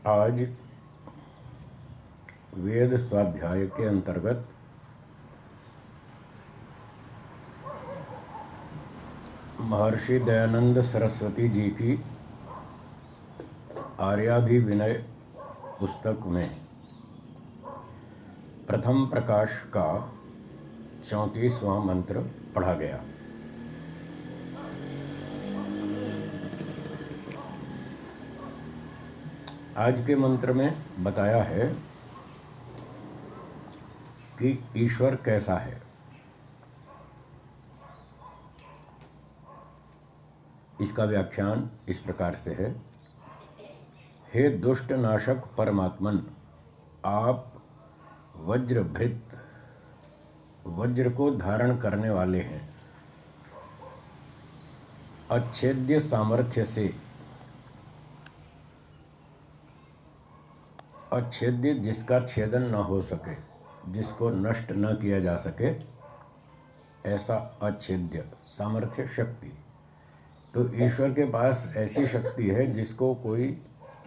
आज वेद स्वाध्याय के अंतर्गत महर्षि दयानंद सरस्वती जी की आर्याभिविनय पुस्तक में प्रथम प्रकाश का 34वां मंत्र पढ़ा गया। आज के मंत्र में बताया है कि ईश्वर कैसा है। इसका व्याख्यान इस प्रकार से है। हे दुष्ट नाशक परमात्मन, आप वज्रभृत वज्र को धारण करने वाले हैं। अच्छेद्य सामर्थ्य से, अच्छेद्य जिसका छेदन न हो सके, जिसको नष्ट न किया जा सके, ऐसा अच्छेद्य सामर्थ्य शक्ति। तो ईश्वर के पास ऐसी शक्ति है जिसको कोई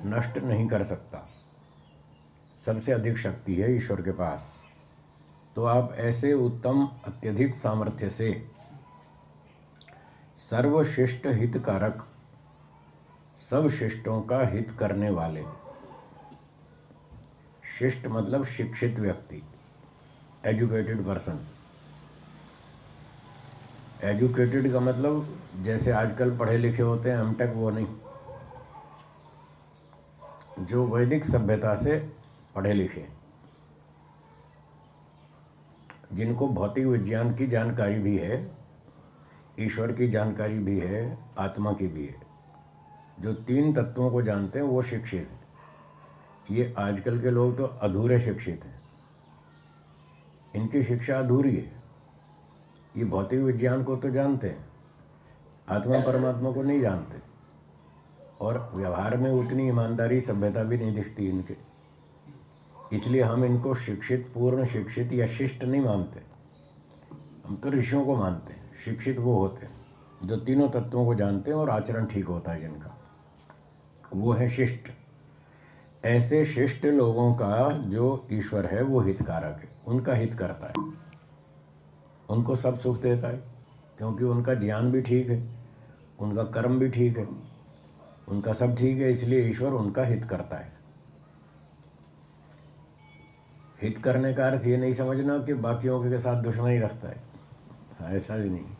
नष्ट नहीं कर सकता। सबसे अधिक शक्ति है ईश्वर के पास। तो आप ऐसे उत्तम अत्यधिक सामर्थ्य से सर्वशिष्ट हितकारक, सब शिष्टों का हित करने वाले, शिष्ट मतलब शिक्षित व्यक्ति, एजुकेटेड पर्सन। एजुकेटेड का मतलब जैसे आजकल पढ़े लिखे होते हैं एमटेक, वो नहीं, जो वैदिक सभ्यता से पढ़े लिखे, जिनको भौतिक विज्ञान की जानकारी भी है, ईश्वर की जानकारी भी है, आत्मा की भी है, जो तीन तत्वों को जानते हैं वो शिक्षित हैं। ये आजकल के लोग तो अधूरे शिक्षित हैं, इनकी शिक्षा अधूरी है। ये भौतिक विज्ञान को तो जानते हैं, आत्मा परमात्मा को नहीं जानते, और व्यवहार में उतनी ईमानदारी सभ्यता भी नहीं दिखती इनके। इसलिए हम इनको शिक्षित, पूर्ण शिक्षित या शिष्ट नहीं मानते। हम तो ऋषियों को मानते हैं। शिक्षित वो होते हैं जो तीनों तत्वों को जानते हैं और आचरण ठीक होता है जिनका, वो है शिष्ट। ऐसे शिष्ट लोगों का जो ईश्वर है वो हितकारक है, उनका हित करता है, उनको सब सुख देता है, क्योंकि उनका ज्ञान भी ठीक है, उनका कर्म भी ठीक है, उनका सब ठीक है। इसलिए ईश्वर उनका हित करता है। हित करने का अर्थ ये नहीं समझना कि बाकियों के साथ दुश्मनी रखता है, ऐसा भी नहीं।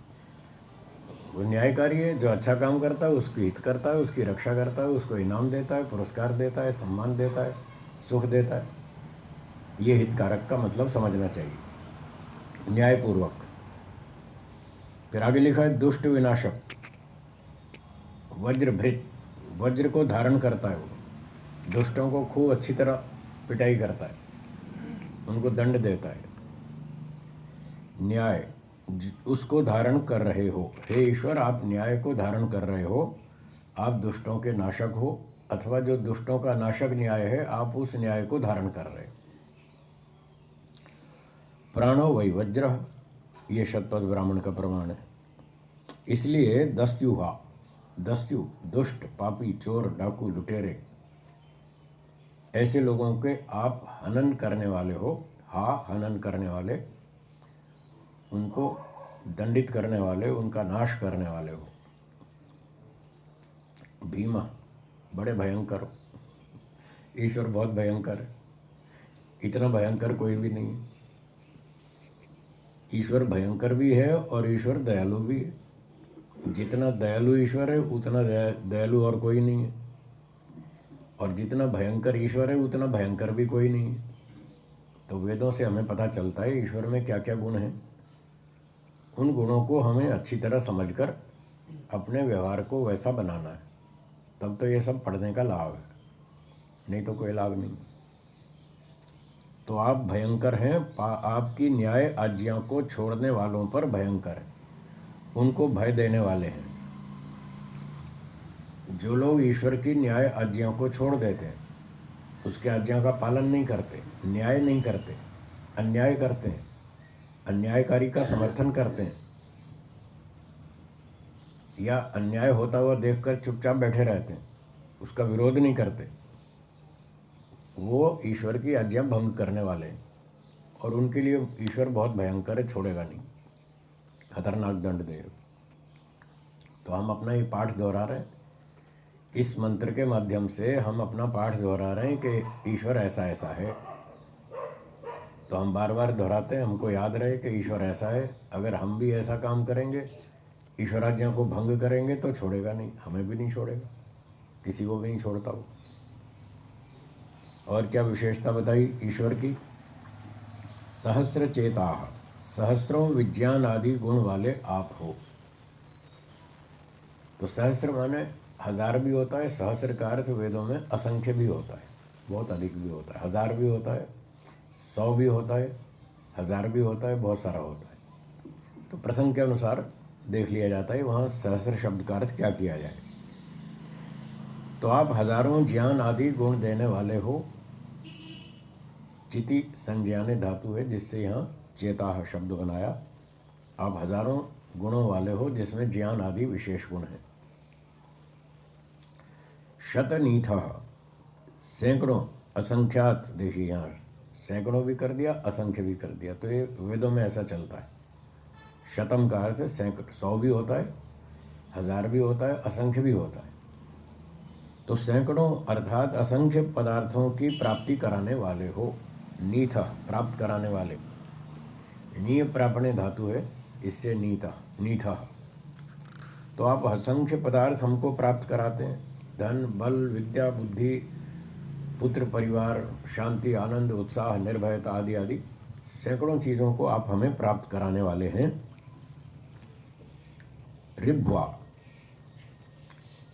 वो न्यायकारी है, जो अच्छा काम करता है उसकी हित करता है, उसकी रक्षा करता है, उसको इनाम देता है, पुरस्कार देता है, सम्मान देता है, सुख देता है। ये हितकारक का मतलब समझना चाहिए, न्यायपूर्वक। फिर आगे लिखा है दुष्ट विनाशक, वज्रभृत, वज्र को धारण करता है वो, दुष्टों को खूब अच्छी तरह पिटाई करता है, उनको दंड देता है। न्याय, उसको धारण कर रहे हो। हे ईश्वर, आप न्याय को धारण कर रहे हो, आप दुष्टों के नाशक हो, अथवा जो दुष्टों का नाशक न्याय है, आप उस न्याय को धारण कर रहे हो। प्राणो वै वज्र, ये शतपथ ब्राह्मण का प्रमाण है। इसलिए दस्युहा, दस्यु दुष्ट, पापी, चोर, डाकू, लुटेरे, ऐसे लोगों के आप हनन करने वाले हो। हा, हनन करने वाले, उनको दंडित करने वाले, उनका नाश करने वाले हो। भीमा, बड़े भयंकर हो। ईश्वर बहुत भयंकर है, इतना भयंकर कोई भी नहीं है। ईश्वर भयंकर भी है और ईश्वर दयालु भी है। जितना दयालु ईश्वर है उतना दयालु और कोई नहीं है, और जितना भयंकर ईश्वर है उतना भयंकर भी कोई नहीं है। तो वेदों से हमें पता चलता है ईश्वर में क्या क्या गुण हैं। उन गुणों को हमें अच्छी तरह समझकर अपने व्यवहार को वैसा बनाना है, तब तो ये सब पढ़ने का लाभ है, नहीं तो कोई लाभ नहीं। तो आप भयंकर हैं, आपकी न्याय आज्ञा को छोड़ने वालों पर भयंकर है, उनको भय देने वाले हैं। जो लोग ईश्वर की न्याय आज्ञा को छोड़ देते हैं, उसके आज्ञा का पालन नहीं करते, न्याय नहीं करते, अन्याय करते हैं, अन्यायकारी का समर्थन करते हैं, या अन्याय होता हुआ देखकर चुपचाप बैठे रहते हैं, उसका विरोध नहीं करते, वो ईश्वर की आज्ञा भंग करने वाले हैं और उनके लिए ईश्वर बहुत भयंकर है, छोड़ेगा नहीं, खतरनाक दंड देगा। तो हम अपना ये पाठ दोहरा रहे हैं, इस मंत्र के माध्यम से हम अपना पाठ दोहरा रहे हैं कि ईश्वर ऐसा ऐसा है। तो हम बार बार दोहराते हैं, हमको याद रहे कि ईश्वर ऐसा है। अगर हम भी ऐसा काम करेंगे, ईश्वराज्ञा को भंग करेंगे तो छोड़ेगा नहीं, हमें भी नहीं छोड़ेगा, किसी को भी नहीं छोड़ता वो। और क्या विशेषता बताई ईश्वर की? सहस्र चेता, सहस्रों विज्ञान आदि गुण वाले आप हो। तो सहस्र माने हजार भी होता है, सहस्र का अर्थ वेदों में असंख्य भी होता है, बहुत अधिक भी होता है, हजार भी होता है, 100 भी होता है, हजार भी होता है, बहुत सारा होता है। तो प्रसंग के अनुसार देख लिया जाता है वहाँ सहस्र शब्द का अर्थ क्या किया जाए। तो आप हजारों ज्ञान आदि गुण देने वाले हो। चिति संज्ञाने धातु है जिससे यहाँ चेता शब्द बनाया। आप हजारों गुणों वाले हो जिसमें ज्ञान आदि विशेष गुण हैं। शतनीथ, सैकड़ों, असंख्यात, देखिए यहाँ सैकड़ों भी कर दिया, असंख्य भी कर दिया। तो ये वेदों में ऐसा चलता है। शतम का अर्थ सैकड़ों, 100 भी होता है, हजार भी होता है, असंख्य भी होता है। तो सैकड़ों अर्थात असंख्य पदार्थों की प्राप्ति कराने वाले हो। नीथ, प्राप्त कराने वाले। नीय प्रापणे धातु है, इससे नीता नीथा। तो आप असंख्य पदार्थ हमको प्राप्त कराते हैं, धन, बल, विद्या, बुद्धि, पुत्र, परिवार, शांति, आनंद, उत्साह, निर्भयता आदि आदि सैकड़ों चीज़ों को आप हमें प्राप्त कराने वाले हैं। ऋभ्वा,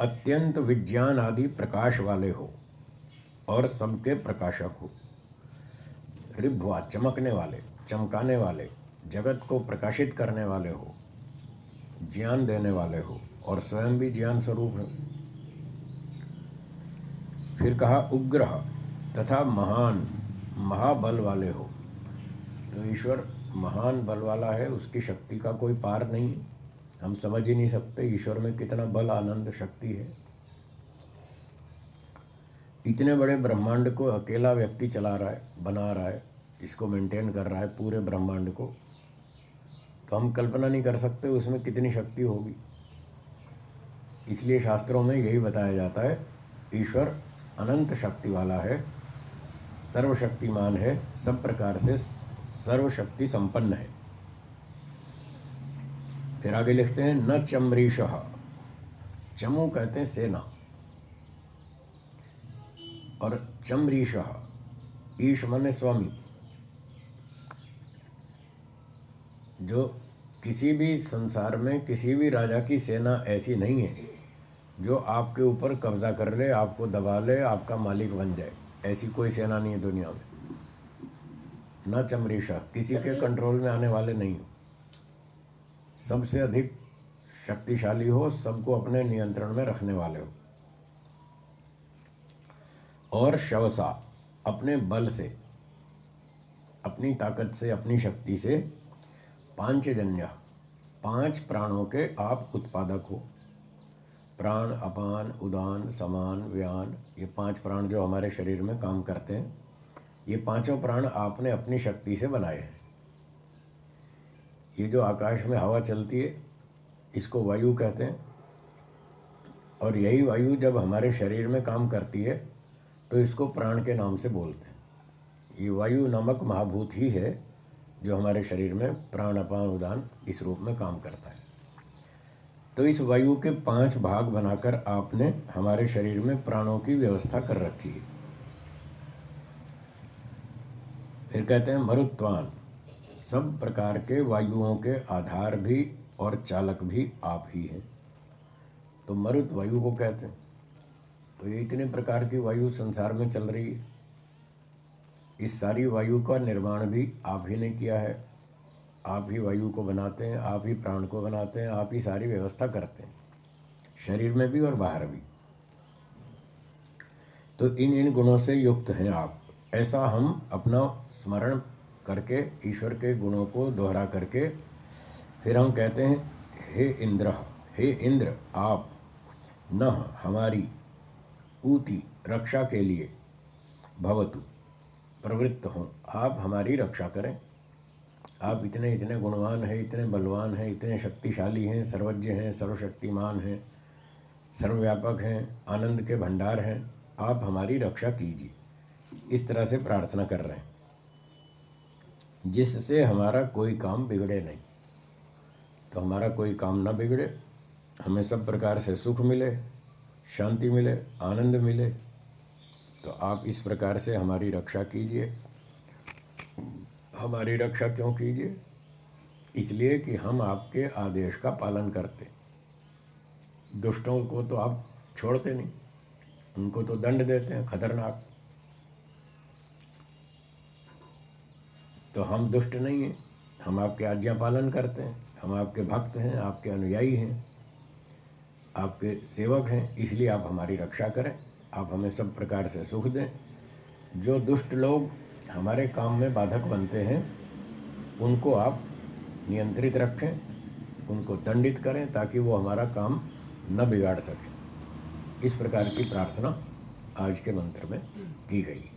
अत्यंत विज्ञान आदि प्रकाश वाले हो और सबके प्रकाशक हो। ऋभ्वा, चमकने वाले, चमकाने वाले, जगत को प्रकाशित करने वाले हो, ज्ञान देने वाले हो और स्वयं भी ज्ञान स्वरूप है। फिर कहा उग्र तथा महान, महाबल वाले हो। तो ईश्वर महान बल वाला है, उसकी शक्ति का कोई पार नहीं है, हम समझ ही नहीं सकते ईश्वर में कितना बल, आनंद, शक्ति है। इतने बड़े ब्रह्मांड को अकेला व्यक्ति चला रहा है, बना रहा है, इसको मेंटेन कर रहा है, पूरे ब्रह्मांड को। तो हम कल्पना नहीं कर सकते उसमें कितनी शक्ति होगी। इसलिए शास्त्रों में यही बताया जाता है, ईश्वर अनंत शक्ति वाला है, सर्वशक्तिमान है, सब प्रकार से सर्वशक्ति संपन्न है। फिर आगे लिखते हैं न चमरीशः, चमू कहते हैं सेना, और चमरीशः, ईश माने स्वामी। जो किसी भी संसार में किसी भी राजा की सेना ऐसी नहीं है जो आपके ऊपर कब्जा कर ले, आपको दबा ले, आपका मालिक बन जाए। ऐसी कोई सेना नहीं है दुनिया में। न चमरीशा, किसी के कंट्रोल में आने वाले नहीं हो, सबसे अधिक शक्तिशाली हो, सबको अपने नियंत्रण में रखने वाले हो। और शवसा, अपने बल से, अपनी ताकत से, अपनी शक्ति से, पांचजन्य, 5 प्राणों के आप उत्पादक हो। प्राण, अपान, उदान, समान, व्यान, ये 5 प्राण जो हमारे शरीर में काम करते हैं, ये पांचों प्राण आपने अपनी शक्ति से बनाए हैं। ये जो आकाश में हवा चलती है इसको वायु कहते हैं, और यही वायु जब हमारे शरीर में काम करती है तो इसको प्राण के नाम से बोलते हैं। ये वायु नामक महाभूत ही है जो हमारे शरीर में प्राण, अपान, उदान इस रूप में काम करता है। तो इस वायु के 5 भाग बनाकर आपने हमारे शरीर में प्राणों की व्यवस्था कर रखी है। फिर कहते हैं मरुत्वान, सब प्रकार के वायुओं के आधार भी और चालक भी आप ही हैं। तो मरुत वायु को कहते हैं। तो ये इतने प्रकार की वायु संसार में चल रही है, इस सारी वायु का निर्माण भी आप ही ने किया है। आप ही वायु को बनाते हैं, आप ही प्राण को बनाते हैं, आप ही सारी व्यवस्था करते हैं, शरीर में भी और बाहर भी। तो इन गुणों से युक्त हैं आप। ऐसा हम अपना स्मरण करके ईश्वर के गुणों को दोहरा करके फिर हम कहते हैं हे इंद्र, हे इंद्र आप, न हमारी ऊती, रक्षा के लिए, भवतु, प्रवृत्त हों, आप हमारी रक्षा करें। आप इतने इतने गुणवान हैं, इतने बलवान हैं, इतने शक्तिशाली हैं, सर्वज्ञ हैं, सर्वशक्तिमान हैं, सर्वव्यापक हैं, आनंद के भंडार हैं, आप हमारी रक्षा कीजिए। इस तरह से प्रार्थना कर रहे हैं, जिससे हमारा कोई काम बिगड़े नहीं। तो हमारा कोई काम ना बिगड़े, हमें सब प्रकार से सुख मिले, शांति मिले, आनंद मिले। तो आप इस प्रकार से हमारी रक्षा कीजिए। हमारी रक्षा क्यों कीजिए? इसलिए कि हम आपके आदेश का पालन करते। दुष्टों को तो आप छोड़ते नहीं, उनको तो दंड देते हैं खतरनाक। तो हम दुष्ट नहीं हैं, हम आपके आज्ञा पालन करते हैं, हम आपके भक्त हैं, आपके अनुयायी हैं, आपके सेवक हैं। इसलिए आप हमारी रक्षा करें, आप हमें सब प्रकार से सुख दें। जो दुष्ट लोग हमारे काम में बाधक बनते हैं उनको आप नियंत्रित रखें, उनको दंडित करें ताकि वो हमारा काम न बिगाड़ सके। इस प्रकार की प्रार्थना आज के मंत्र में की गई।